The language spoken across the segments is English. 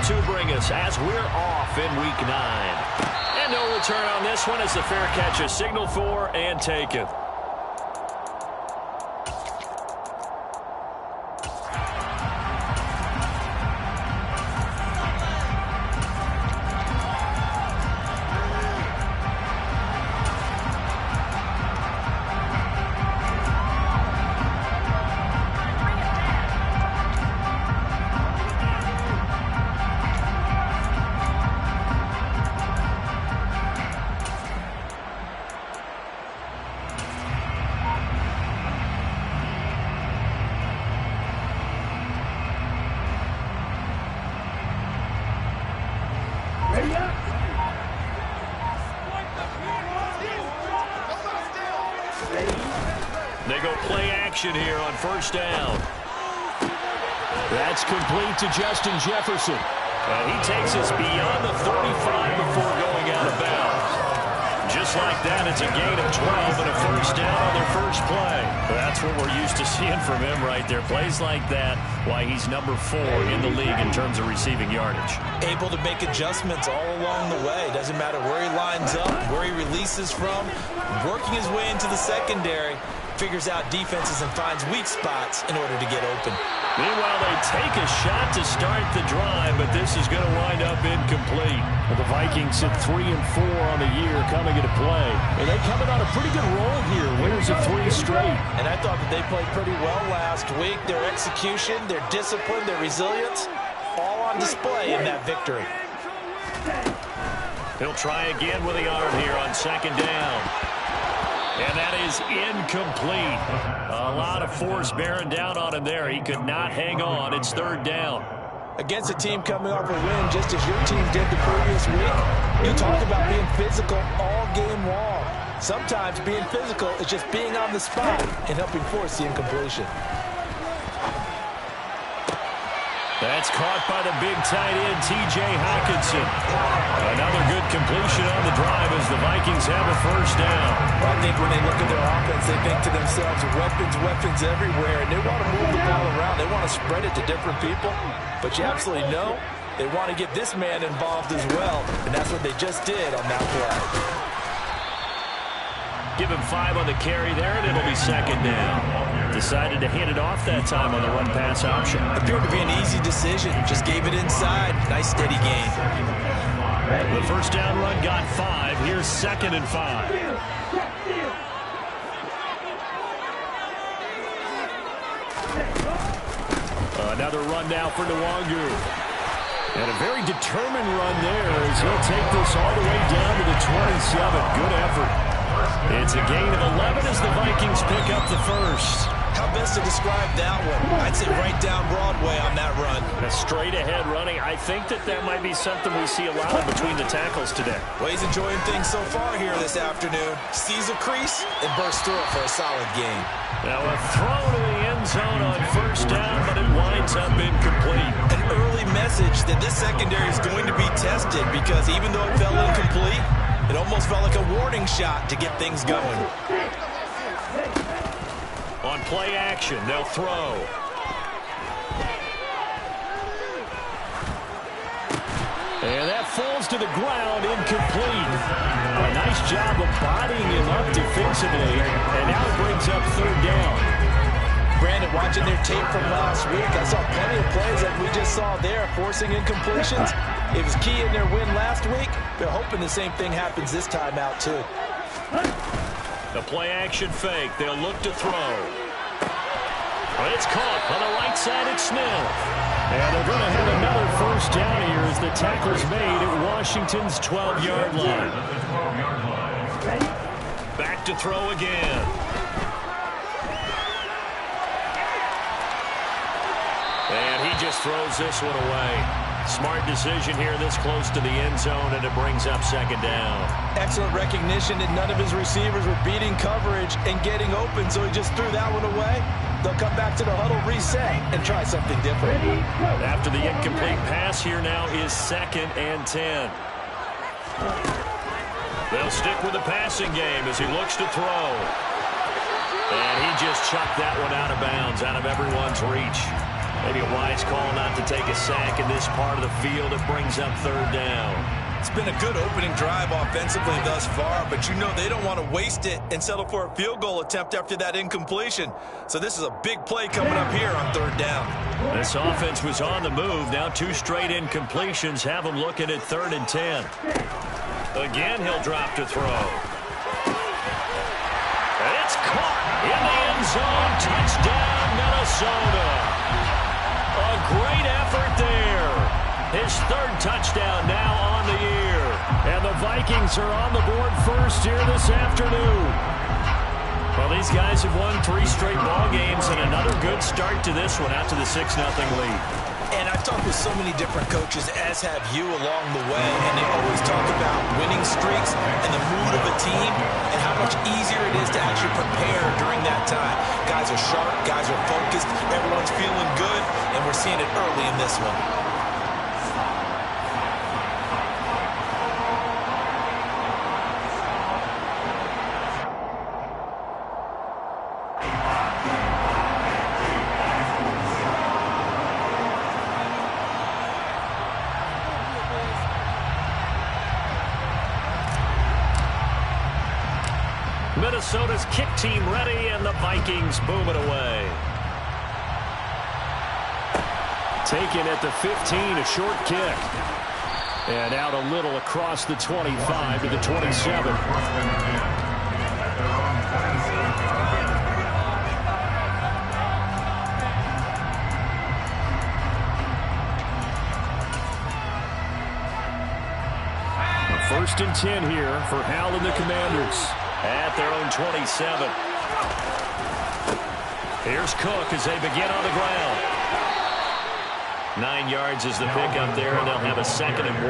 to bring us as we're off in Week 9. And no return on this one as the fair catch is signaled for and taken. They go play action here on first down. That's complete to Justin Jefferson. And he takes us beyond the 35 before going out of bounds. Just like that, it's a gain of 12 and a first down on their first play. That's what we're used to seeing from him right there. Plays like that, why he's number 4 in the league in terms of receiving yardage. Able to make adjustments all along the way. Doesn't matter where he lines up, where he releases from. Working his way into the secondary. Figures out defenses and finds weak spots in order to get open. Meanwhile, they take a shot to start the drive, but this is going to wind up incomplete. Well, the Vikings sit 3-4 on the year coming into play. And they're coming on a pretty good roll here. Winners of 3 straight. And I thought that they played pretty well last week. Their execution, their discipline, their resilience, all on display in that victory. He'll try again with the arm here on second down. And that is incomplete. A lot of force bearing down on him there. He could not hang on. It's third down. Against a team coming off a win, just as your team did the previous week, you talk about being physical all game long. Sometimes being physical is just being on the spot and helping force the incompletion. That's caught by the big tight end, T.J. Hockenson. Another good completion on the drive as the Vikings have a first down. I think when they look at their offense, they think to themselves, weapons everywhere, and they want to move the ball around. They want to spread it to different people, but you absolutely know they want to get this man involved as well, and that's what they just did on that play. Give him 5 on the carry there, and it'll be second down. Decided to hand it off that time on the run-pass option. Appeared to be an easy decision. Just gave it inside. Nice steady gain. The first down run got 5. Here's second and 5. Another run now for Nwangu. And a very determined run there as he'll take this all the way down to the 27. Good effort. It's a gain of 11 as the Vikings pick up the first. How best to describe that one? I'd say right down Broadway on that run. A straight ahead running. I think that might be something we see a lot of between the tackles today. Well, he's enjoying things so far here this afternoon. Sees a crease and bursts through it for a solid gain. Now a throw to the end zone on first down, but it winds up incomplete. An early message that this secondary is going to be tested because even though it fell incomplete, it almost felt like a warning shot to get things going. On play action, they'll throw. And that falls to the ground, incomplete. A nice job of bodying him up defensively, and now it brings up third down. Brandon, watching their tape from last week, I saw plenty of plays like we just saw there, forcing incompletions. It was key in their win last week. They're hoping the same thing happens this time out, too. The play-action fake. They'll look to throw. But it's caught on the right side at Smith. And they're going to have another first down here as the tackle's made at Washington's 12-yard line. Back to throw again. And he just throws this one away. Smart decision here this close to the end zone, and it brings up second down. Excellent recognition that none of his receivers were beating coverage and getting open, so he just threw that one away. They'll come back to the huddle, reset, and try something different. After the incomplete pass, here now is second and 10. They'll stick with the passing game as he looks to throw. And he just chucked that one out of bounds, out of everyone's reach. Maybe a wise call not to take a sack in this part of the field. It brings up third down. It's been a good opening drive offensively thus far, but you know they don't want to waste it and settle for a field goal attempt after that incompletion. So this is a big play coming up here on third down. This offense was on the move. Now 2 straight incompletions have them looking at 3rd and 10. Again, he'll drop to throw. And it's caught in the end zone. Touchdown, Minnesota. A great effort there. His 3rd touchdown now on the year. And the Vikings are on the board first here this afternoon. Well, these guys have won 3 straight ball games and another good start to this one out to the 6-0 lead. And I've talked with so many different coaches, as have you, along the way, and they always talk about winning streaks and the mood of a team and how much easier it is to actually prepare during that time. Guys are sharp, guys are focused, everyone's feeling good, and we're seeing it early in this one. Minnesota's kick team ready, and the Vikings boom it away. Taken at the 15, a short kick. And out a little across the 25 to the 27. First and 10 here for Hal and the Commanders at their own 27. Here's Cook as they begin on the ground. 9 yards is the pickup there, and they'll have a 2nd and 1.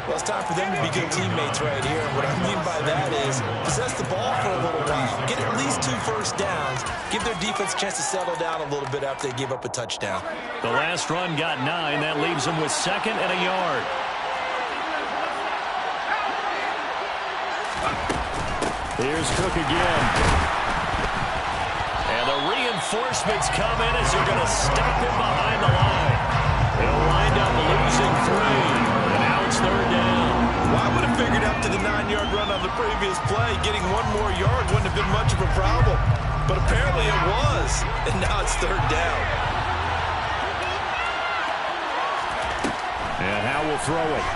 Well, it's time for them to be good teammates right here. And what I mean by that is possess the ball for a little while. Get at least 2 first downs. Give their defense a chance to settle down a little bit after they give up a touchdown. The last run got 9. That leaves them with 2nd and a yard. Here's Cook again. And the reinforcements come in as they're going to stop him behind the line. They'll wind up losing 3. And now it's 3rd down. Well, I would have figured after the 9-yard run on the previous play, getting 1 more yard wouldn't have been much of a problem. But apparently it was. And now it's 3rd down. And Hal will throw it.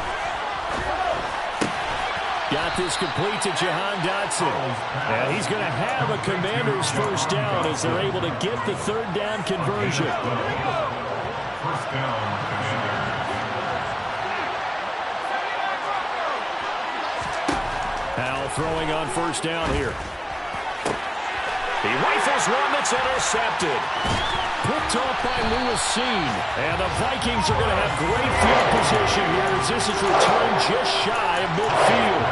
Got this complete to Jahan Dotson. And he's going to have a Commander's first down as they're able to get the 3rd down conversion. First down, Commander. Hal throwing on first down here. He rifles one that's intercepted. Picked off by Lewis Cine. And the Vikings are going to have great field position here as this is returned just shy of midfield.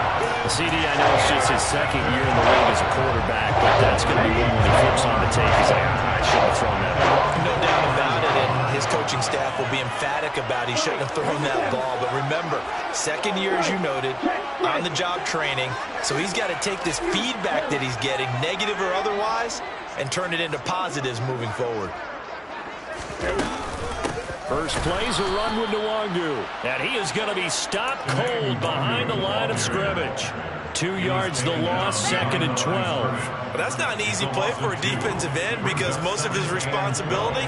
CD, I know it's just his 2nd year in the league as a quarterback, but that's going to be one when he flips on the tape. He's like, I should have thrown that ball. No doubt about it, and his coaching staff will be emphatic about he shouldn't have thrown that ball. But remember, 2nd year, as you noted, on-the-job training. So he's got to take this feedback that he's getting, negative or otherwise, and turn it into positives moving forward. First play's a run with Nwangu. And he is going to be stopped cold behind the line of scrimmage. 2 yards the loss, 2nd and 12. But that's not an easy play for a defensive end because most of his responsibility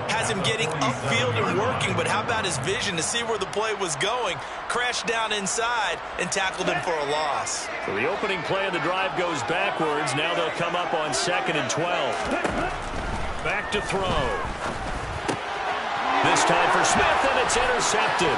has him getting upfield and working. But how about his vision to see where the play was going? Crashed down inside and tackled him for a loss. So the opening play of the drive goes backwards. Now they'll come up on 2nd and 12. Back to throw. This time for Smith, and it's intercepted.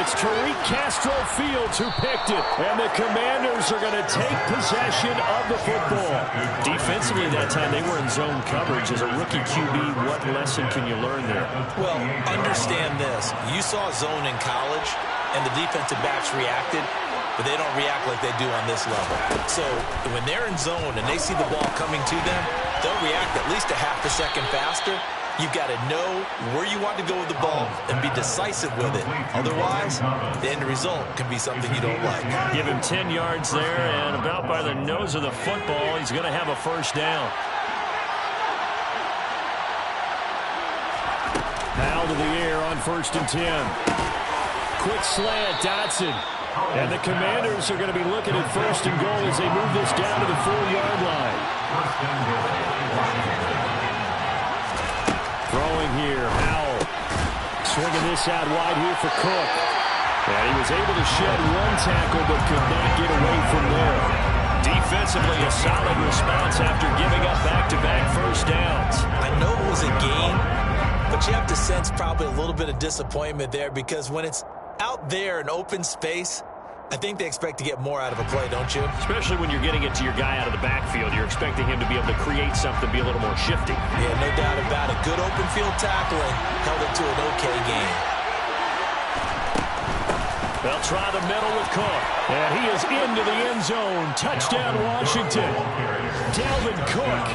It's Tariq Castro Fields who picked it, and the Commanders are going to take possession of the football. Defensively that time, they were in zone coverage. As a rookie QB, what lesson can you learn there? Well, understand this. You saw zone in college, and the defensive backs reacted, but they don't react like they do on this level. So when they're in zone and they see the ball coming to them, they'll react at least a half a second faster. You've got to know where you want to go with the ball and be decisive with it. Otherwise, the end result can be something you don't like. Give him 10 yards there, and about by the nose of the football, he's going to have a first down. 1st and 10. Quick slant, Dotson. And the Commanders are going to be looking at 1st and goal as they move this down to the 4-yard line. Throwing here, Howell. Swinging this out wide here for Cook. And he was able to shed one tackle but could not get away from there. Defensively, a solid response after giving up back-to-back first downs. I know it was a game, but you have to sense probably a little bit of disappointment there because when it's out there in open space, I think they expect to get more out of a play, don't you? Especially when you're getting it to your guy out of the backfield. You're expecting him to be able to create something, be a little more shifty. Yeah, no doubt about it. Good open field tackling held it to an okay game. They'll try the middle with Cook. And he is into the end zone. Touchdown, Washington. Dalvin Cook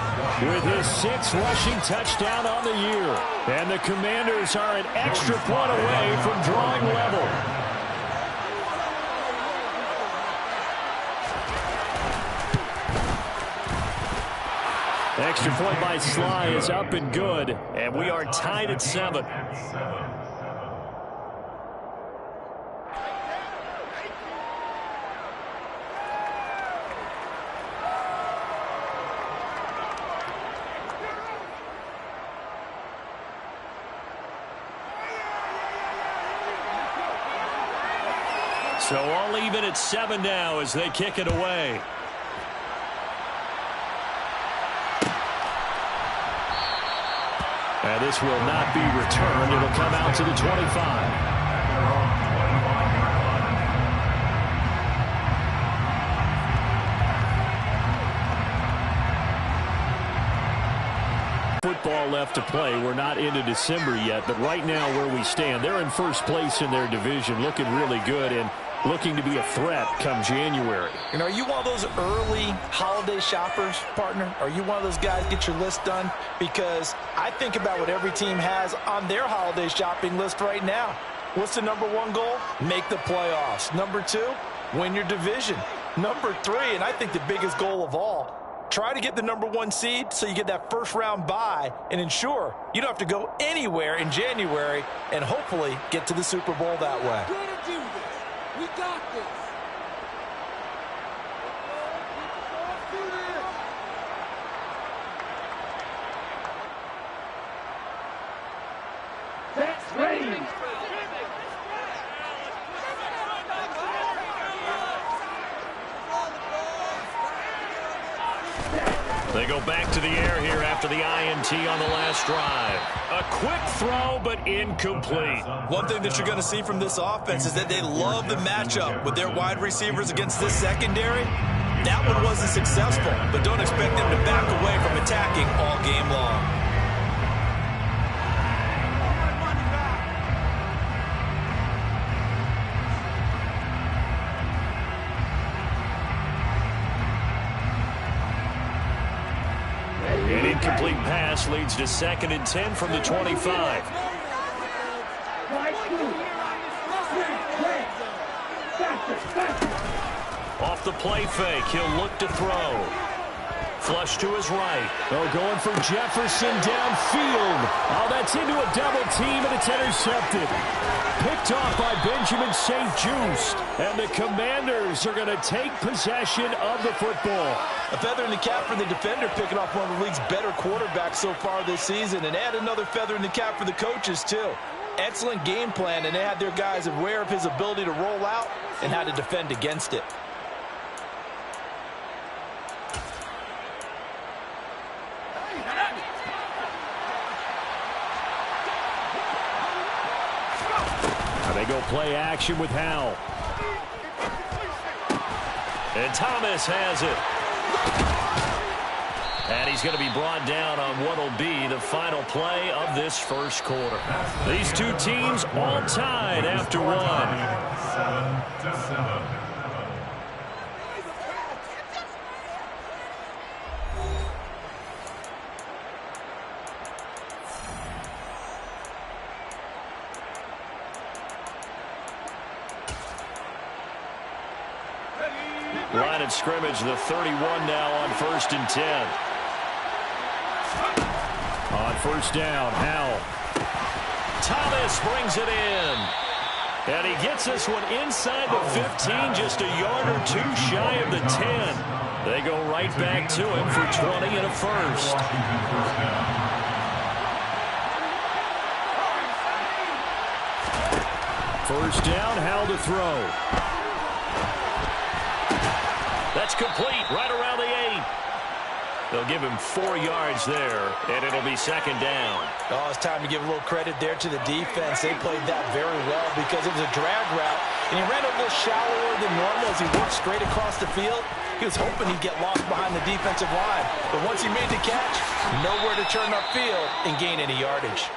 with his 6th rushing touchdown on the year. And the Commanders are an extra point away from drawing level. Extra point by Sly is up and good. And we are tied at 7. So all even at 7 now as they kick it away. And this will not be returned. It'll come out to the 25. Football left to play. We're not into December yet, but right now where we stand, they're in 1st place in their division, looking really good and looking to be a threat come January. And are you one of those early holiday shoppers, partner? Are you one of those guys get your list done? Because I think about what every team has on their holiday shopping list right now. What's the #1 goal? Make the playoffs. #2, win your division. #3, and I think the biggest goal of all, try to get the #1 seed so you get that first-round bye and ensure you don't have to go anywhere in January and hopefully get to the Super Bowl that way. We got this. That's ready. They go back to the air here after the INT on the last drive. A quick throw, but incomplete. One thing that you're going to see from this offense is that they love the matchup with their wide receivers against this secondary. That one wasn't successful, but don't expect them to back away from attacking all game long. An incomplete pass leads to 2nd and 10 from the 25. Off the play fake, he'll look to throw. Flush to his right. Oh, going for Jefferson downfield. Oh, that's into a double team, and it's intercepted. Picked off by Benjamin St-Juste. And the Commanders are going to take possession of the football. A feather in the cap for the defender, picking off one of the league's better quarterbacks so far this season. And add another feather in the cap for the coaches, too. Excellent game plan, and they had their guys aware of his ability to roll out and how to defend against it. They go play action with Howell. And Thomas has it. And he's going to be brought down on what will be the final play of this first quarter. These two teams all tied after 1. 7-7. Line of scrimmage, the 31 now on 1st and 10. On 1st down, Howell. Thomas brings it in. And he gets this one inside the 15, just a yard or two shy of the 10. They go right back to him for 20 and a first. First down, Howell to throw. That's complete, right around the 8. They'll give him 4 yards there, and it'll be second down. Oh, it's time to give a little credit there to the defense. They played that very well because it was a drag route, and he ran a little shallower than normal as he worked straight across the field. He was hoping he'd get lost behind the defensive line, but once he made the catch, nowhere to turn upfield and gain any yardage.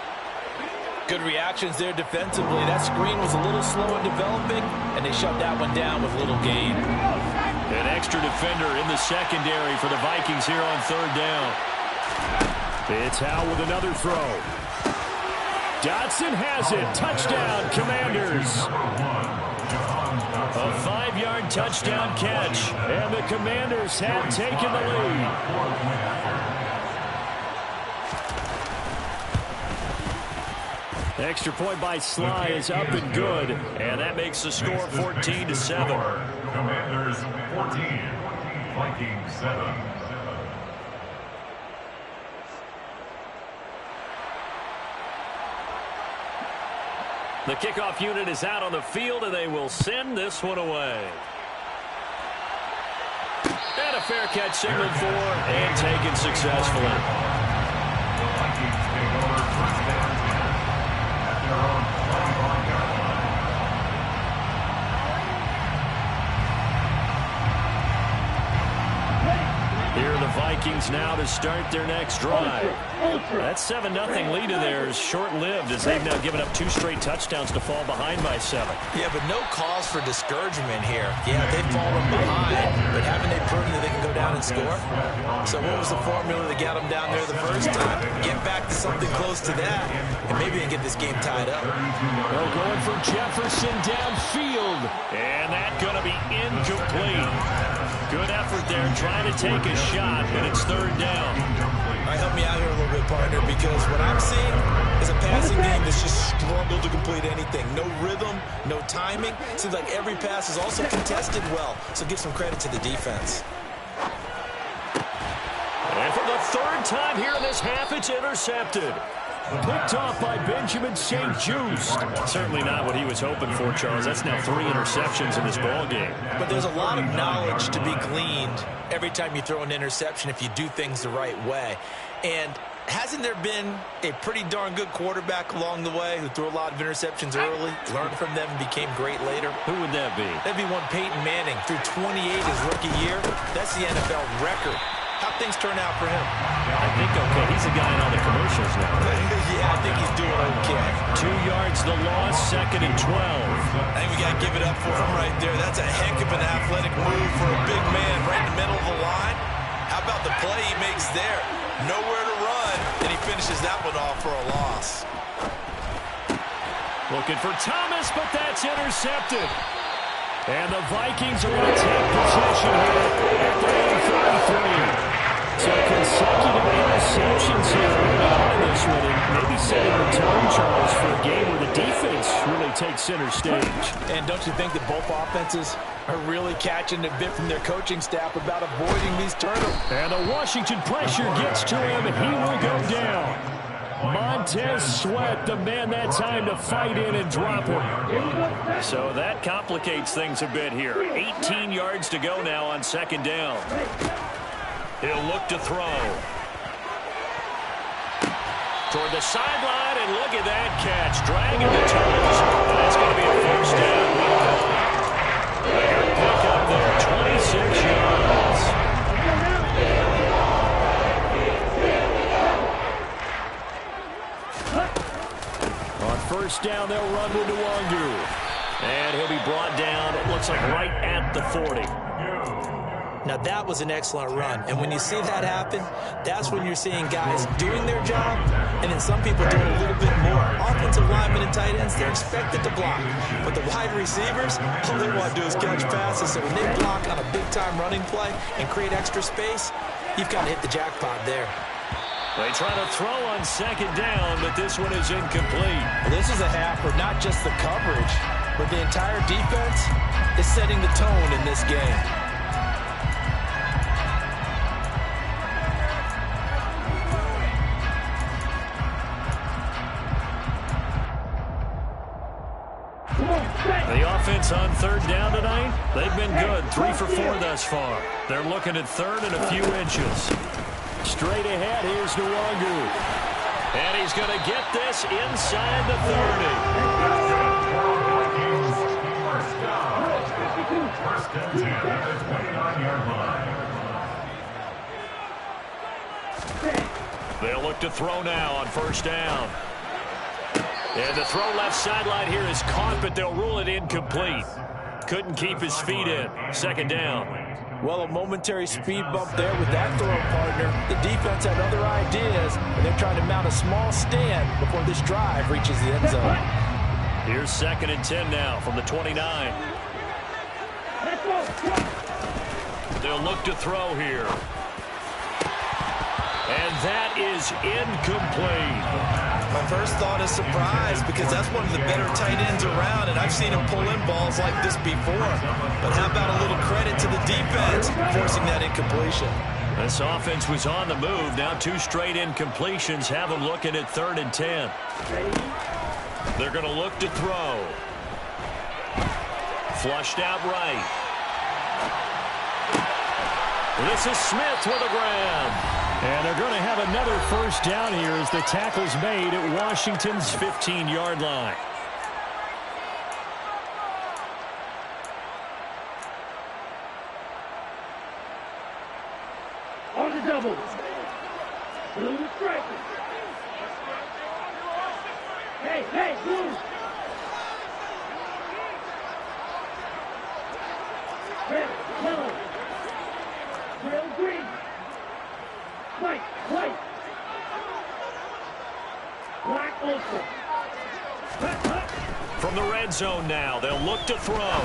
Good reactions there defensively. That screen was a little slow in developing, and they shut that one down with little gain. An extra defender in the secondary for the Vikings here on third down. It's Howell with another throw. Dotson has it. Touchdown, Commanders. A 5-yard touchdown catch, and the Commanders have taken the lead. Extra point by Sly is up and good, and that makes the score 14-7. Commanders 14, Vikings 7. The kickoff unit is out on the field, and they will send this one away. And a fair catch signaled for and taken successfully. The Vikings take over first down at their own 25-yard line. Here are the Vikings now to start their next drive. That 7-0 lead of theirs short-lived as they've now given up 2 straight touchdowns to fall behind by 7. Yeah, but no cause for discouragement here. Yeah, they've fallen behind, but haven't they proven that they can go down and score? So what was the formula that got them down there the first time? Get back to something close to that, and maybe they can get this game tied up. They're going for Jefferson downfield, and that's going to be incomplete. Good effort there trying to take a shot, but it's third down. All right, help me out here a little bit, partner, because what I'm seeing is a passing game that's just struggled to complete anything. No rhythm, no timing. Seems like every pass is also contested well, so give some credit to the defense. And for the third time here in this half, it's intercepted. Picked off by Benjamin St-Juste. Certainly not what he was hoping for, Charles. That's now 3 interceptions in this ball game. But there's a lot of knowledge to be gleaned every time you throw an interception if you do things the right way. And hasn't there been a pretty darn good quarterback along the way who threw a lot of interceptions early, learned from them, and became great later? Who would that be? That'd be one Peyton Manning. Threw 28 his rookie year. That's the NFL record. How'd things turn out for him? I think okay. He's a guy in all the commercials now, right? Yeah, I think he's doing okay. 2 yards the loss, 2nd and 12. I think we got to give it up for him right there. That's a heck of an athletic move for a big man right in the middle of the line. How about the play he makes there? Nowhere to run, and he finishes that one off for a loss. Looking for Thomas, but that's intercepted. And the Vikings are going to take possession here at their own 33. So consecutive interceptions here in this one, and maybe setting the tone, Charles, for a game where the defense really takes center stage. And don't you think that both offenses are really catching a bit from their coaching staff about avoiding these turnovers? And the Washington pressure gets to him, and he will go down. Montez Sweat, the man that time to fight in and drop him. So that complicates things a bit here. 18 yards to go now on second down. He'll look to throw. Toward the sideline, and look at that catch. Dragging the toes. And that's going to be a first down. A good pick up there, 26 yards. On first down, they'll run with Nwangu. And he'll be brought down, it looks like right at the 40. Now, that was an excellent run. And when you see that happen, that's when you're seeing guys doing their job, and then some people doing a little bit more. Offensive linemen and tight ends, they're expected to block. But the wide receivers, all they want to do is catch passes. So when they block on a big-time running play and create extra space, you've got to hit the jackpot there. They try to throw on second down, but this one is incomplete. Well, this is a half where not just the coverage, but the entire defense is setting the tone in this game. The offense on third down tonight, they've been good. 3 for 4 thus far. They're looking at third and a few inches. Straight ahead, here's Nwangu. And he's going to get this inside the 30. They'll look to throw now on first down. And the throw left sideline here is caught, but they'll rule it incomplete. Couldn't keep his feet in. Second down. Well, a momentary speed bump there with that throw, partner. The defense had other ideas, and they're trying to mount a small stand before this drive reaches the end zone. Here's 2nd and 10 now from the 29. They'll look to throw here. And that is incomplete. My first thought is surprise, because that's one of the better tight ends around, and I've seen him pull in balls like this before. But how about a little credit to the defense forcing that incompletion? This offense was on the move. Now 2 straight incompletions have them looking at 3rd and 10. They're going to look to throw. Flushed out right. This is Smith with a grab. And they're going to have another first down here as the tackle's made at Washington's 15-yard line. On the double. Blue striker. Hey, blue. Red, yellow. Real green. White. Black ultra. From the red zone now, they'll look to throw.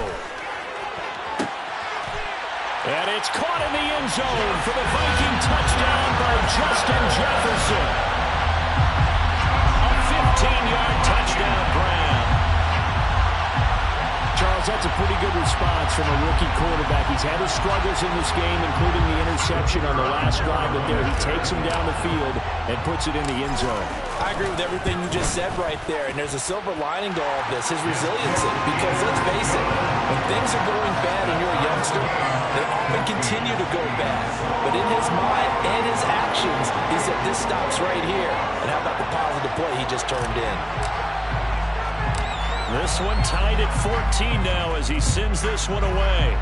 And it's caught in the end zone for the Viking touchdown by Justin Jefferson. A 15-yard touchdown grab. Charles, that's a pretty good response from a rookie quarterback. He's had his struggles in this game, including the interception on the last drive, but there he takes him down the field and puts it in the end zone. I agree with everything you just said right there, and there's a silver lining to all of this, his resiliency. Because let's face it, when things are going bad and you're a youngster, they often continue to go bad. But in his mind and his actions, he said, this stops right here. And how about the positive play he just turned in? This one tied at 14 now as he sends this one away.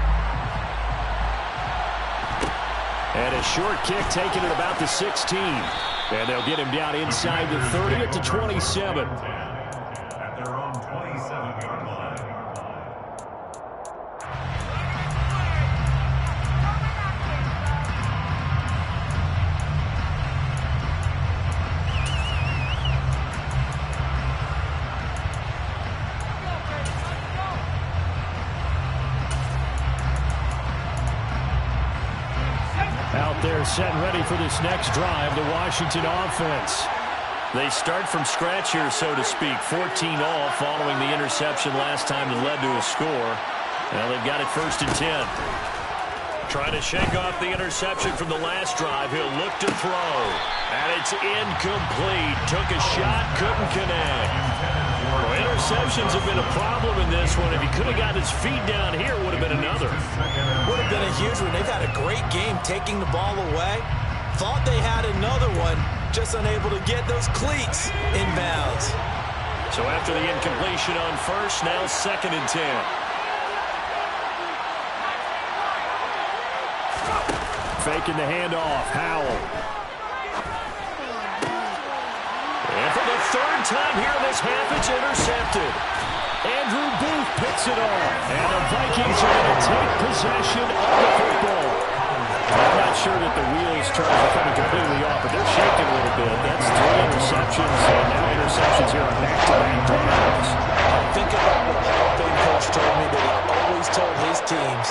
And a short kick taken at about the 16. And they'll get him down inside the 30 at the 27. At their own 27-yard line. Out there set and ready for this next drive, the Washington offense. They start from scratch here, so to speak. 14 all following the interception last time that led to a score. Now they've got it 1st and 10. Trying to shake off the interception from the last drive. He'll look to throw. And it's incomplete. Took a shot, couldn't connect. Well, interceptions have been a problem in this one. If he could have got his feet down here, it would have been another. Would have been a huge one. They've had a great game taking the ball away. Thought they had another one, just unable to get those cleats inbounds. So after the incompletion on first, now 2nd and 10. Faking the handoff, Howell. And for the 3rd time here in this half, it's intercepted. Andrew Booth picks it off. And the Vikings are going to take possession of the football. I'm not sure that the wheels are coming completely off, but they're shaking a little bit. That's 3 interceptions, and now interceptions here on back-to-back drives. Think about what the Hall of Fame coach told me that he always told his teams,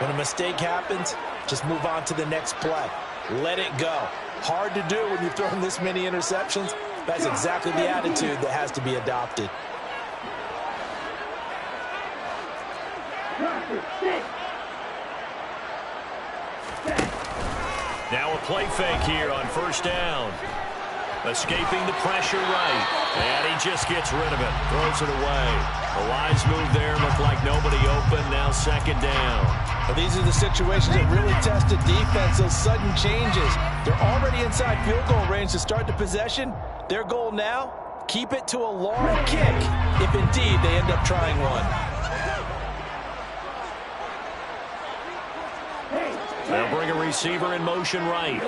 when a mistake happens, just move on to the next play. let it go. Hard to do when you've thrown this many interceptions. That's exactly the attitude that has to be adopted. Now a play fake here on first down. Escaping the pressure right. And he just gets rid of it. Throws it away. A wise move there. Looked like nobody open. Now second down. Well, these are the situations that really test a defense. Those sudden changes. They're already inside field goal range to start the possession. Their goal now, keep it to a long kick if indeed they end up trying one. They'll bring a receiver in motion right.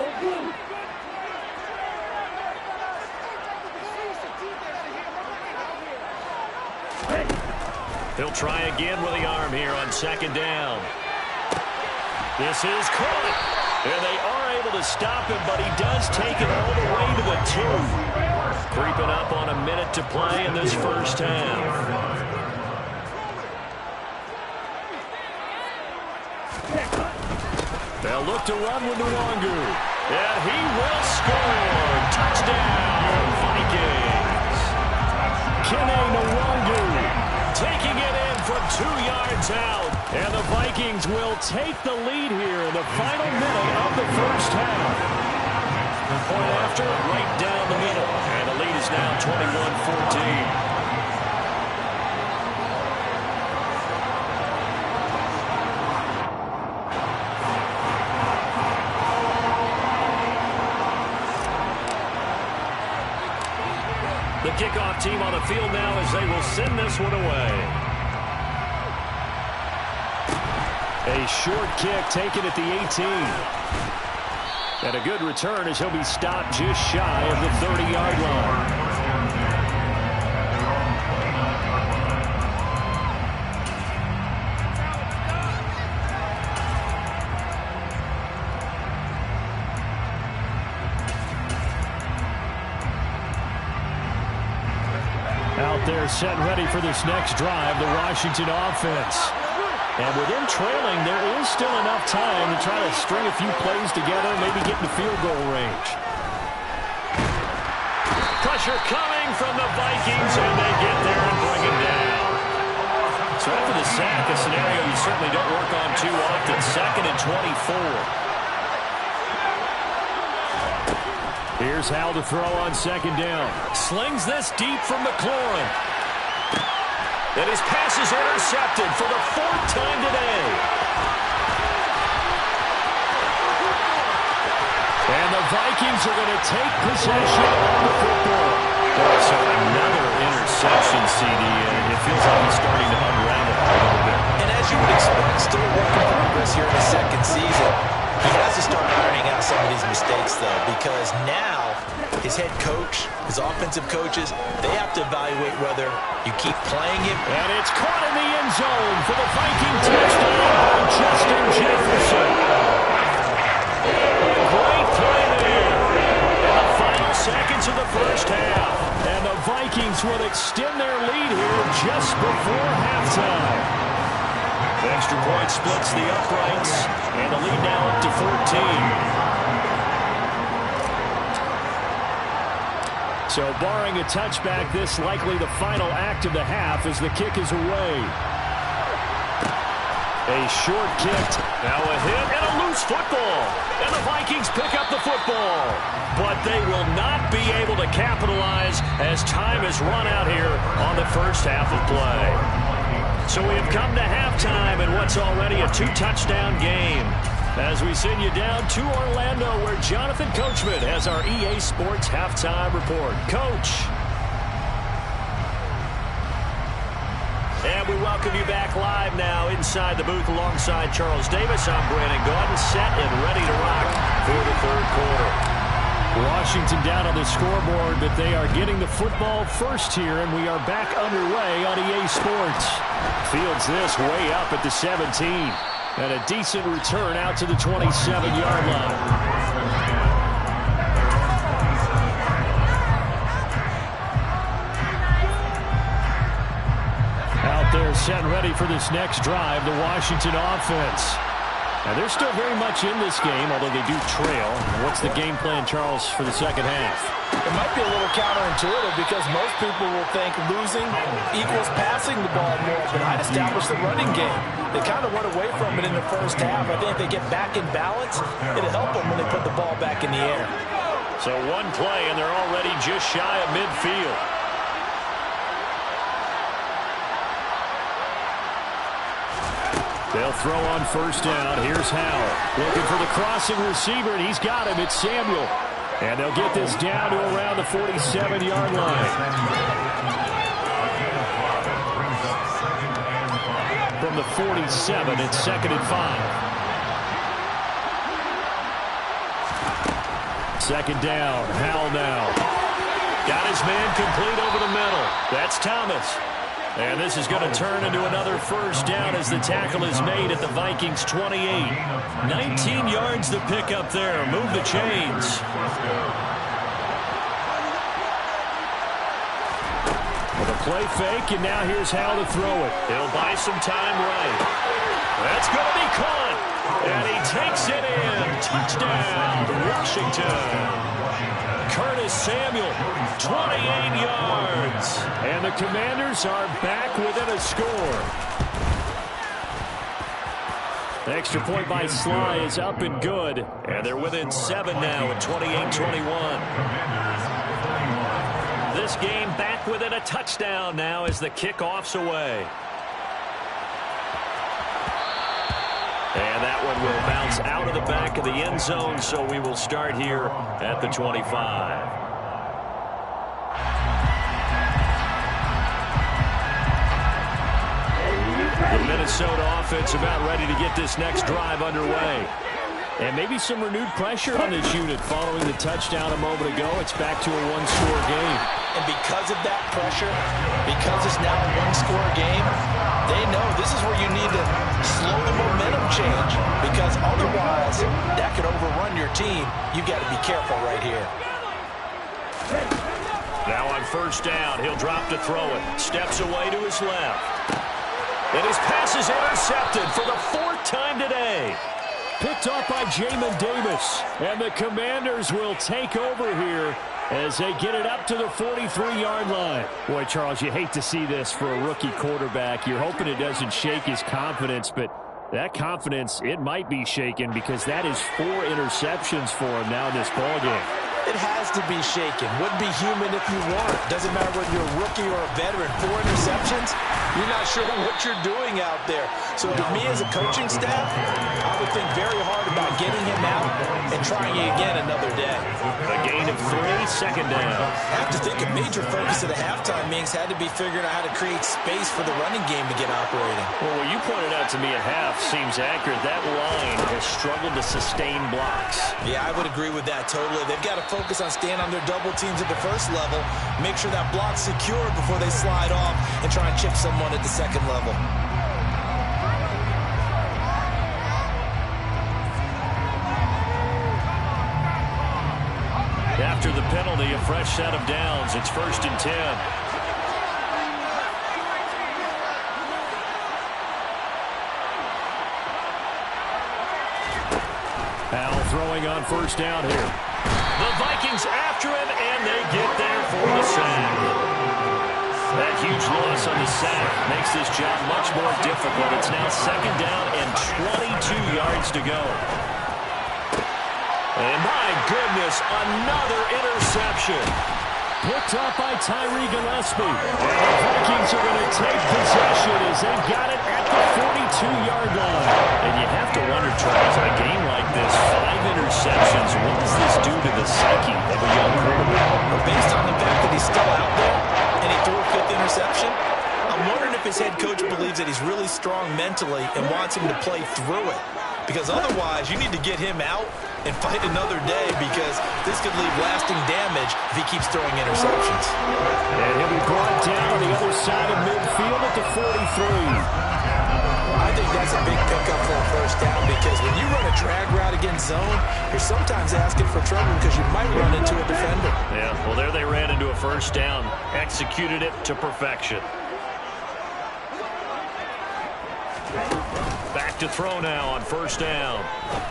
He'll try again with the arm here on second down. This is caught. And they are able to stop him, but he does take it all the way to the 2. Creeping up on a minute to play in this first half. They'll look to run with Nwangu. And he will score. Touchdown, Vikings. Kene Nwangu taking it in from 2 yards out. And the Vikings will take the lead here in the final minute of the first half. Point after, right down the middle. And the lead is now 21-14. The kickoff team on the field now as they will send this one away. A short kick taken at the 18. And a good return as he'll be stopped just shy of the 30-yard line. Out there set ready for this next drive, the Washington offense. And with them trailing, there is still enough time to try to string a few plays together, maybe get in the field goal range. Pressure coming from the Vikings, and they get there and bring him down. So after the sack, a scenario you certainly don't work on too often. 2nd and 24. Here's Hal to throw on second down. Slings this deep from McLaurin. And his pass is intercepted for the 4th time today. And the Vikings are going to take possession of the football. So another interception, CD, and it feels like he's starting to unravel a little bit. And as you would expect, still a work in progress here in the second season. He has to start ironing out some of these mistakes, though, because now his head coach, his offensive coaches, they have to evaluate whether you keep playing him. And it's caught in the end zone for the Viking touchdown by Justin Jefferson. Great play there. In the final seconds of the first half. And the Vikings will extend their lead here just before halftime. The extra point splits the uprights, and the lead now up to 14. So barring a touchback, this likely the final act of the half as the kick is away. A short kick, now a hit, and a loose football. And the Vikings pick up the football. But they will not be able to capitalize as time has run out here on the first half of play. So we have come to halftime in what's already a 2-touchdown game. As we send you down to Orlando, where Jonathan Coachman has our EA Sports Halftime Report. Coach. And we welcome you back live now inside the booth alongside Charles Davis. I'm Brandon Gaudin, set and ready to rock for the 3rd quarter. Washington down on the scoreboard, but they are getting the football first here, and we are back underway on EA Sports. Fields this way up at the 17. And a decent return out to the 27-yard line. Out there set ready for this next drive, the Washington offense. Now, they're still very much in this game, although they do trail. What's the game plan, Charles, for the second half? It might be a little counterintuitive because most people will think losing equals passing the ball more, but I'd establish the running game. They kind of went away from it in the first half. I think if they get back in balance, it'll help them when they put the ball back in the air. So one play, and they're already just shy of midfield. They'll throw on first down. Here's Howell looking for the crossing receiver, and he's got him. It's Samuel. And they'll get this down to around the 47-yard line. From the 47, it's 2nd and 5. Second down, Howell now. Got his man complete over the middle. That's Thomas. And this is going to turn into another first down as the tackle is made at the Vikings 28. 19 yards to pick up there. Move the chains. With a play fake, and now here's how to throw it. He'll buy some time right. That's going to be caught. And he takes it in. Touchdown, Washington. Curtis Samuel, 28 yards. And the Commanders are back within a score. The extra point by Sly is up and good. And they're within 7 now at 28-21. This game back within a touchdown now as the kickoff's away. And that one will bounce out of the back of the end zone, so we will start here at the 25. The Minnesota offense about ready to get this next drive underway. And maybe some renewed pressure on this unit following the touchdown a moment ago. It's back to a one-score game. And because of that pressure, because it's now a one-score game, they know this is where you need to slow the momentum change, because otherwise that could overrun your team. You got to be careful right here. Now on first down, he'll drop to throw it. Steps away to his left. And his pass is intercepted for the 4th time today. Picked off by Jamin Davis. And the Commanders will take over here as they get it up to the 43-yard line. Boy, Charles, you hate to see this for a rookie quarterback. You're hoping it doesn't shake his confidence, but that confidence, it might be shaken because that is 4 interceptions for him now in this ballgame. It has to be shaken. Wouldn't be human if you weren't. Doesn't matter whether you're a rookie or a veteran. 4 interceptions, you're not sure what you're doing out there. So to me as a coaching staff, I would think very hard about getting him out and trying it again another day. A gain of 3, second down. I have to think a major focus of the halftime meetings had to be figuring out how to create space for the running game to get operating. Well, what you pointed out to me at half seems accurate. That line has struggled to sustain blocks. Yeah, I would agree with that totally. They've got to focus on staying on their double teams at the first level, make sure that block's secure before they slide off and try and chip someone at the second level. After the penalty, a fresh set of downs. It's 1st and 10. Howell throwing on first down here. The Vikings after him, and they get there for the sack. That huge loss on the sack makes this job much more difficult. It's now 2nd down and 22 yards to go. And my goodness, another interception. Picked up by Tyree Gillespie. And the Vikings are going to take possession as they've got it at the 42-yard line. And you have to wonder, Charles, in a game like this, 5 interceptions, what does this do to the psyche of a young quarterback? Well, based on the fact that he's still out there and he threw a 5th interception, I'm wondering if his head coach believes that he's really strong mentally and wants him to play through it. Because otherwise, you need to get him out and fight another day, because this could leave lasting damage if he keeps throwing interceptions. And he'll be brought down on the other side of midfield at the 43. I think that's a big pickup for a first down, because when you run a drag route against zone, you're sometimes asking for trouble because you might run into a defender. Yeah, well, there they ran into a first down, executed it to perfection. Back to throw now on first down.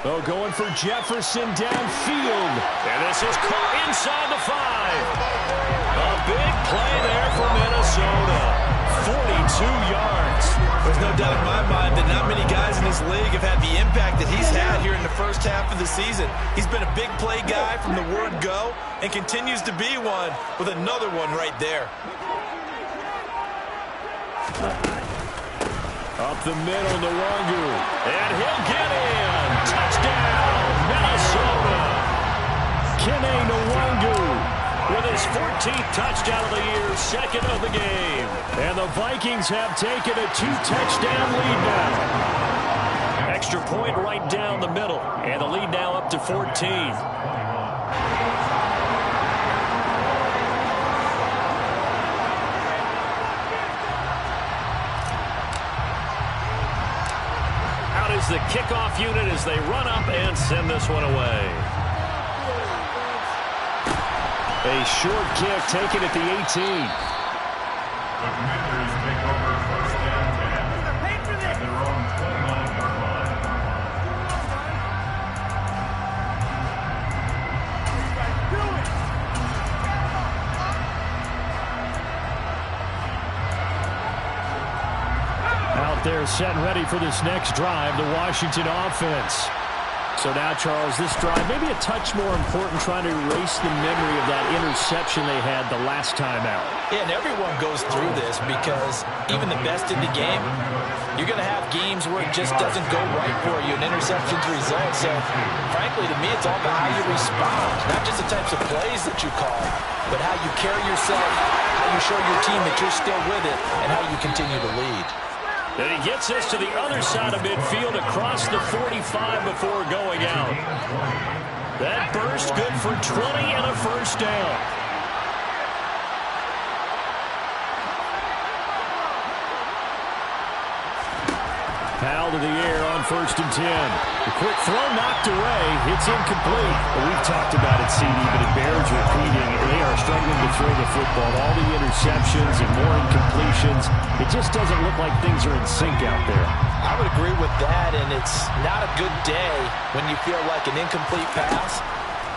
Oh, going for Jefferson downfield. And this is caught inside the 5. A big play there for Minnesota. 42 yards. There's no doubt in my mind that not many guys in this league have had the impact that he's had here in the first half of the season. He's been a big play guy from the word go and continues to be one with another one right there. Up the middle, Nwangu. And he'll get in. Touchdown, Minnesota. Kene Nwangu with his 14th touchdown of the year, second of the game. And the Vikings have taken a 2-touchdown lead now. Extra point right down the middle. And the lead now up to 14. The kickoff unit as they run up and send this one away. A short kick taken at the 18. The Commanders take over first and 10 at their own 29-yard line. Out there set and ready for this next drive, the Washington offense. So now, Charles, this drive maybe a touch more important, trying to erase the memory of that interception they had the last time out. Yeah, and everyone goes through this because even the best in the game, you're going to have games where it just doesn't go right for you, and interceptions result. So, frankly, to me, it's all about how you respond, not just the types of plays that you call, but how you carry yourself, how you show your team that you're still with it, and how you continue to lead. And he gets us to the other side of midfield across the 45 before going out. That burst good for 20 and a first down. Powell to the air on first and 10. The quick throw knocked away. It's incomplete. But we've talked about it, CD, but it bears repeating. They are struggling to throw the football. All the interceptions and more incompletions. It just doesn't look like things are in sync out there. I would agree with that, and it's not a good day when you feel like an incomplete pass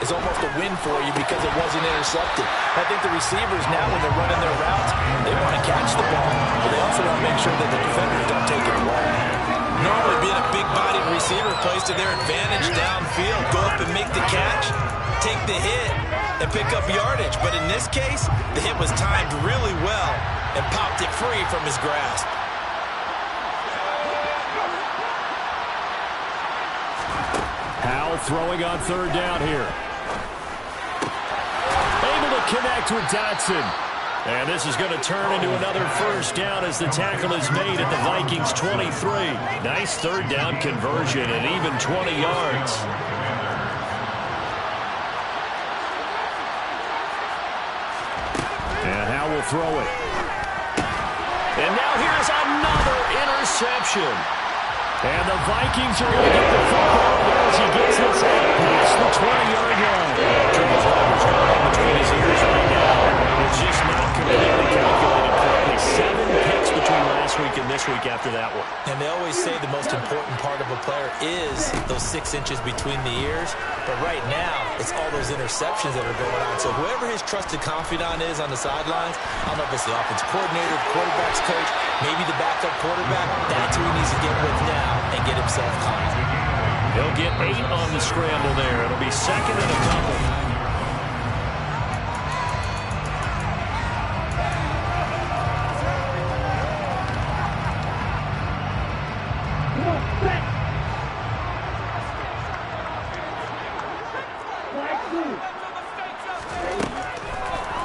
is almost a win for you because it wasn't intercepted. I think the receivers now, when they're running their routes, they want to catch the ball, but they also want to make sure that the defenders don't take it away. Normally, being a big-bodied receiver plays to their advantage downfield. Go up and make the catch, take the hit, and pick up yardage. But in this case, the hit was timed really well and popped it free from his grasp. Powell throwing on third down here. Able to connect with Dotson. And this is going to turn into another first down as the tackle is made at the Vikings 23. Nice third down conversion and even 20 yards. And Howe will throw it. And now here's another interception. And the Vikings are going to get the football as he gets this out past the 20-yard line. Charles Roberts got it between his ears right now. It's just not completely calculated correctly. 7 picks between last week and this week after that one. And they always say the most important part of a player is those 6 inches between the ears. But right now, it's all those interceptions that are going on. So whoever his trusted confidant is on the sidelines, I don't know if it's the offensive coordinator, the quarterback's coach, maybe the backup quarterback, that's who he needs to get with now and get himself caught. He'll get 8 on the scramble there. It'll be second and a couple.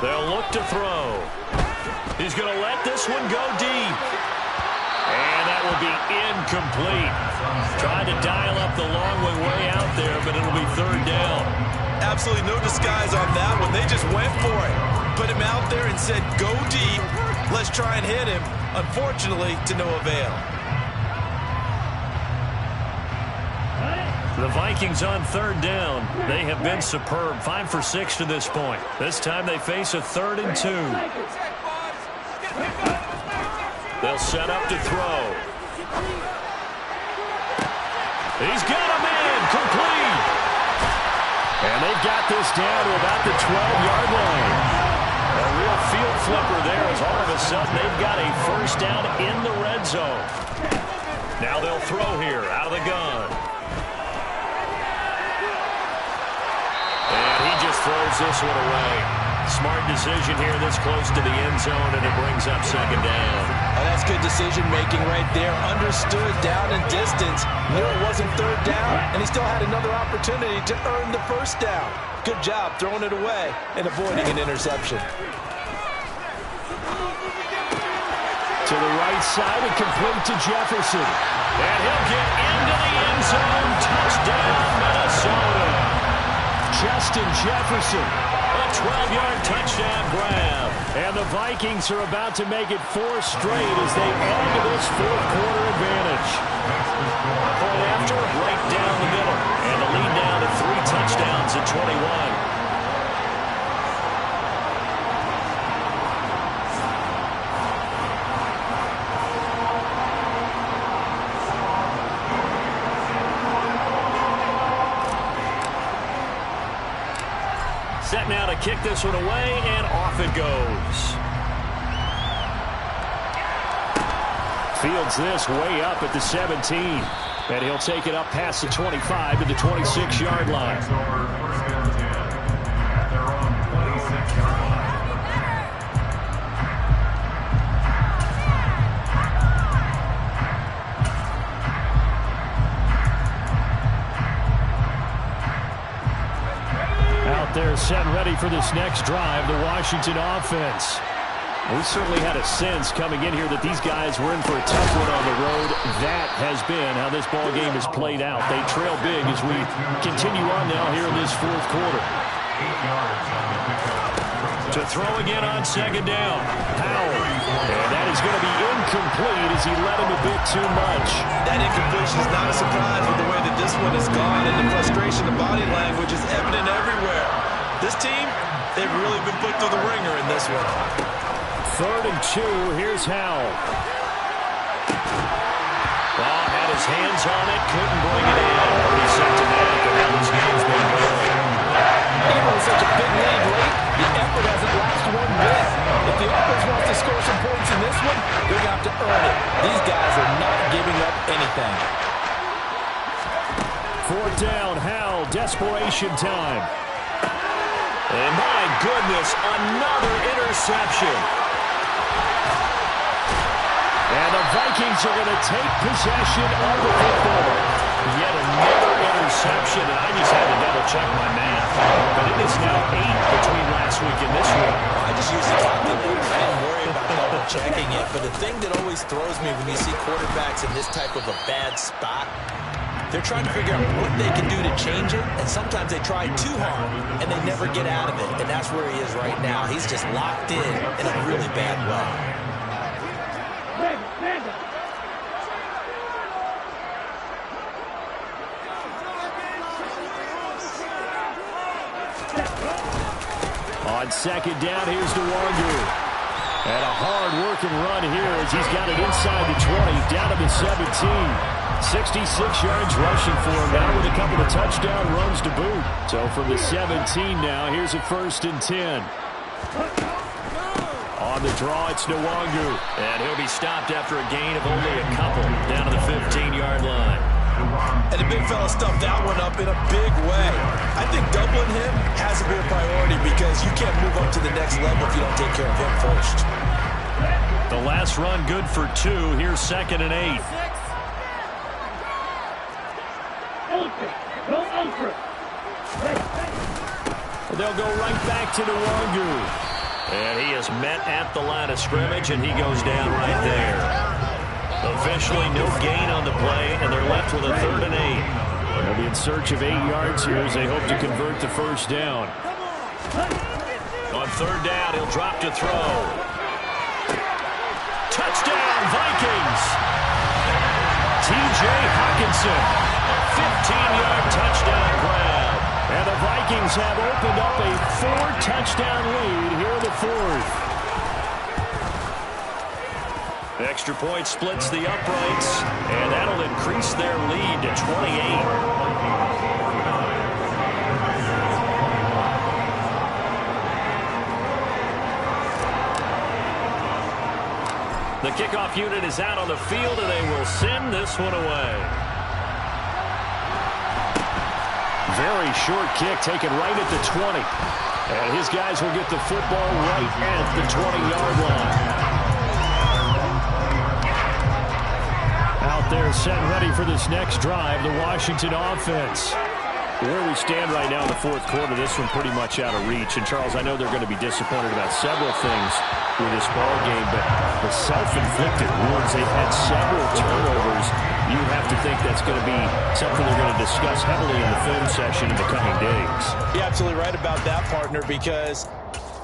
They'll look to throw. He's going to let this one go deep. And that will be incomplete. Tried to dial up the long way out there, but it'll be third down. Absolutely no disguise on that one. They just went for it. Put him out there and said, go deep. Let's try and hit him. Unfortunately, to no avail. The Vikings on third down. They have been superb. 5 for 6 to this point. This time they face a 3rd and 2. They'll set up to throw. He's got him in, complete. And they've got this down to about the 12-yard line. A real field flipper there as all of a sudden they've got a first down in the red zone. Now they'll throw here out of the gun. And he just throws this one away. Smart decision here this close to the end zone, and it brings up second down. Oh, that's good decision-making right there. Understood down and distance. Knew it wasn't third down, and he still had another opportunity to earn the first down. Good job throwing it away and avoiding an interception. To the right side and complete to Jefferson. And he'll get into the end zone. Touchdown, Minnesota. Justin Jefferson. A 12-yard touchdown grab. And the Vikings are about to make it 4 straight as they add to this fourth-quarter advantage. Point after, right down the middle. And the lead down to 3 touchdowns at 21. Set now to kick this one away, and off it goes. Fields this way up at the 17. And he'll take it up past the 25 to the 26-yard line. They're set and ready for this next drive, the Washington offense. We certainly had a sense coming in here that these guys were in for a tough one on the road. That has been how this ball game has played out. They trail big as we continue on now here in this fourth quarter. 8 yards on the pickup. To throw again on second down. Howell. And that is going to be incomplete as he led him a bit too much. That incompletion is not a surprise with the way that this one has gone, and the frustration, the body language is evident everywhere. This team, they've really been put through the ringer in this one. 3rd and 2. Here's Howell. Well, had his hands on it, couldn't bring it in. Pretty symptomatic of how this game's been going. Even with such a big lead late, the effort hasn't lasted one bit. If the offense wants to score some points in this one, they're going to have to earn it. These guys are not giving up anything. 4th down, Howell, desperation time. And my goodness, another interception. And the Vikings are going to take possession of the football. Yet another interception, and I just had to double-check my math. But it is now 8 between last week and this week. I just usually calculate. I didn't worry about double-checking it. But the thing that always throws me when you see quarterbacks in this type of a bad spot, they're trying to figure out what they can do to change it, and sometimes they try too hard, and they never get out of it. And that's where he is right now. He's just locked in a really bad way. On second down, here's Nwogu. And a hard-working run here as he's got it inside the 20, down to the 17. 66 yards rushing for him now with a couple of touchdown runs to boot. So from the 17 now, here's a 1st and 10. On the draw, it's Nwogu. And he'll be stopped after a gain of only a couple down to the 15-yard line. And the big fella stuffed that one up in a big way. I think doubling him has to be a priority because you can't move up to the next level if you don't take care of him first. The last run good for 2. Here's 2nd and 8. They'll go right back to Nwogu. And he is met at the line of scrimmage, and he goes down right there. Officially no gain on the play, and they're left with a 3rd and 8. They'll be in search of 8 yards here as they hope to convert the first down. On 3rd down, he'll drop to throw. Touchdown, Vikings! T.J. Hockenson, a 15-yard touchdown grab. And the Vikings have opened up a 4-touchdown lead here in the 4th. Extra point splits the uprights, and that'll increase increase their lead to 28. The kickoff unit is out on the field, and they will send this one away. Very short kick taken right at the 20. And his guys will get the football right at the 20-yard line. Out there set ready for this next drive, the Washington offense. Where we stand right now in the fourth quarter, this one pretty much out of reach. And, Charles, I know they're going to be disappointed about several things with this ball game, but the self-inflicted wounds, they've had several turnovers. You have to think that's going to be something they're going to discuss heavily in the film session in the coming days. You're absolutely right about that, partner, because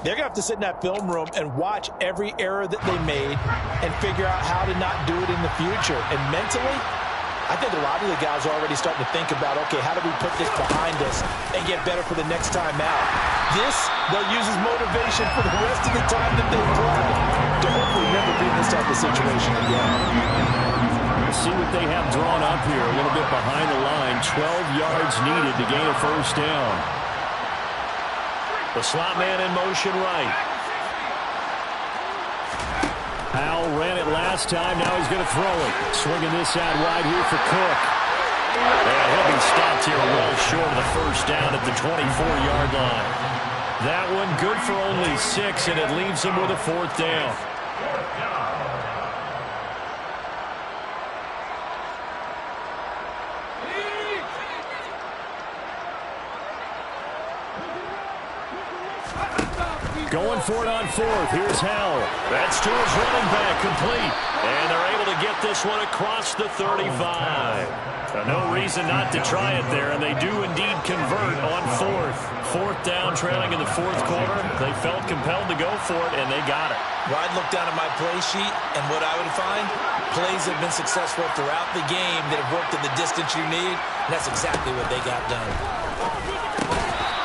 they're going to have to sit in that film room and watch every error that they made and figure out how to not do it in the future. And mentally, I think a lot of the guys are already starting to think about, okay, how do we put this behind us and get better for the next time out? This, they'll use as motivation for the rest of the time that they play to hopefully never be in this type of situation again. Let's see what they have drawn up here. A little bit behind the line. 12 yards needed to gain a first down. The slot man in motion right. Powell ran it last time. Now he's going to throw it. Swinging this out wide here for Cook. And he'll be stopped here well short of the first down at the 24-yard line. That one good for only 6, and it leaves him with a fourth down. Going for it on fourth. Here's Howell. That's to his running back, complete. And they're able to get this one across the 35. No reason not to try it there, and they do indeed convert on fourth. Fourth down, trailing in the fourth quarter. They felt compelled to go for it, and they got it. Well, I'd look down at my play sheet, and what I would find, plays have been successful throughout the game that have worked in the distance you need, and that's exactly what they got done.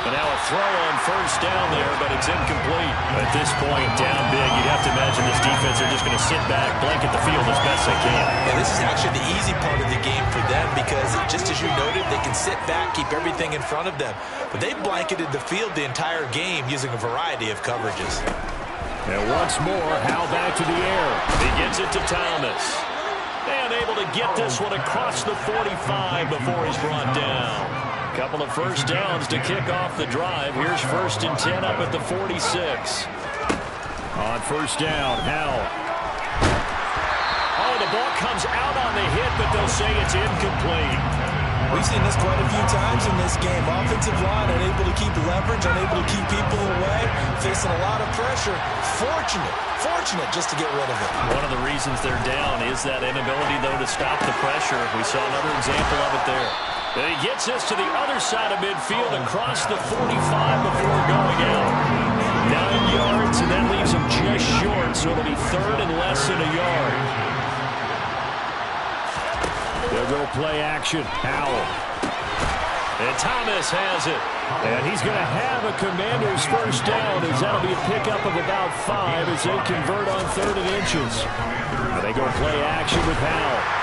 And now a throw on first down there, but it's incomplete. At this point, down big, you'd have to imagine this defense are just going to sit back, blanket the field as best they can. And this is actually the easy part of the game for them because, just as you noted, they can sit back, keep everything in front of them. But they blanketed the field the entire game using a variety of coverages. And once more, Howell back to the air. He gets it to Thomas. And able to get this one across the 45 before he's brought down. Couple of first downs to kick off the drive. Here's 1st and 10 up at the 46. On first down, Howell. Oh, the ball comes out on the hit, but they'll say it's incomplete. We've seen this quite a few times in this game. Offensive line unable to keep leverage, unable to keep people away, facing a lot of pressure. Fortunate just to get rid of it. One of the reasons they're down is that inability, though, to stop the pressure. We saw another example of it there. And he gets this to the other side of midfield across the 45 before going out. 9 yards, and that leaves him just short, so it'll be third and less than a yard. They'll go play action. Howell. And Thomas has it. And he's going to have a Commander's first down, as that'll be a pickup of about 5 as they convert on 3rd and inches. And they go play action with Howell.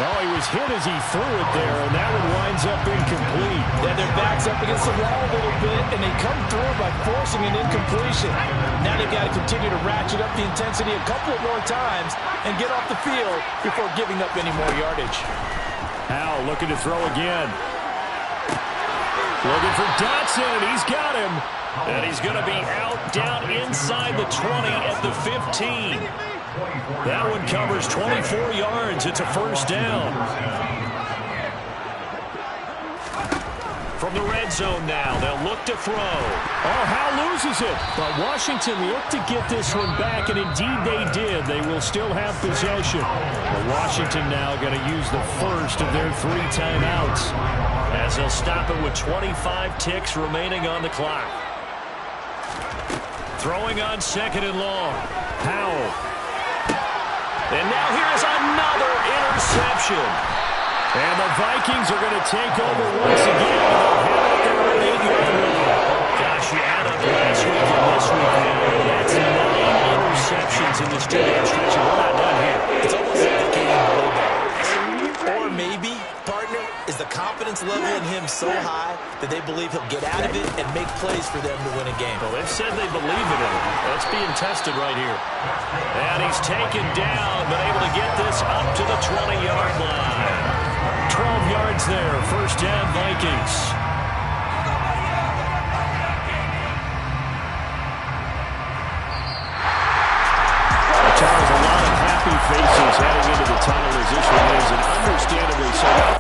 Oh, he was hit as he threw it there, and that one winds up incomplete. Yeah, their back's up against the wall a little bit, and they come through by forcing an incompletion. Now they've got to continue to ratchet up the intensity a couple of more times and get off the field before giving up any more yardage. Howell looking to throw again. Looking for Dotson, and he's got him. And he's going to be out down inside the 20 at the 15. That one covers 24 yards. It's a first down. From the red zone now, they'll look to throw. Oh, Howell loses it. But Washington looked to get this one back, and indeed they did. They will still have possession. But Washington now going to use the first of their 3 timeouts, as they'll stop it with 25 ticks remaining on the clock. Throwing on 2nd and long. Howell. And now here's another interception. And the Vikings are going to take over once again. They'll have it their own 8-yard line. Gosh, you add up last week and this week now. That's 9 interceptions in this 2-game stretch. We're not done here. It's almost like they can't even believe that. confidence level in him so high that they believe he'll get out of it and make plays for them to win a game. Well, they've said they believe in him. That's being tested right here. And he's taken down, but able to get this up to the 20-yard line. 12 yards there, first down Vikings. Charles, a lot of happy faces heading into the tunnel as this one is, and understandably so.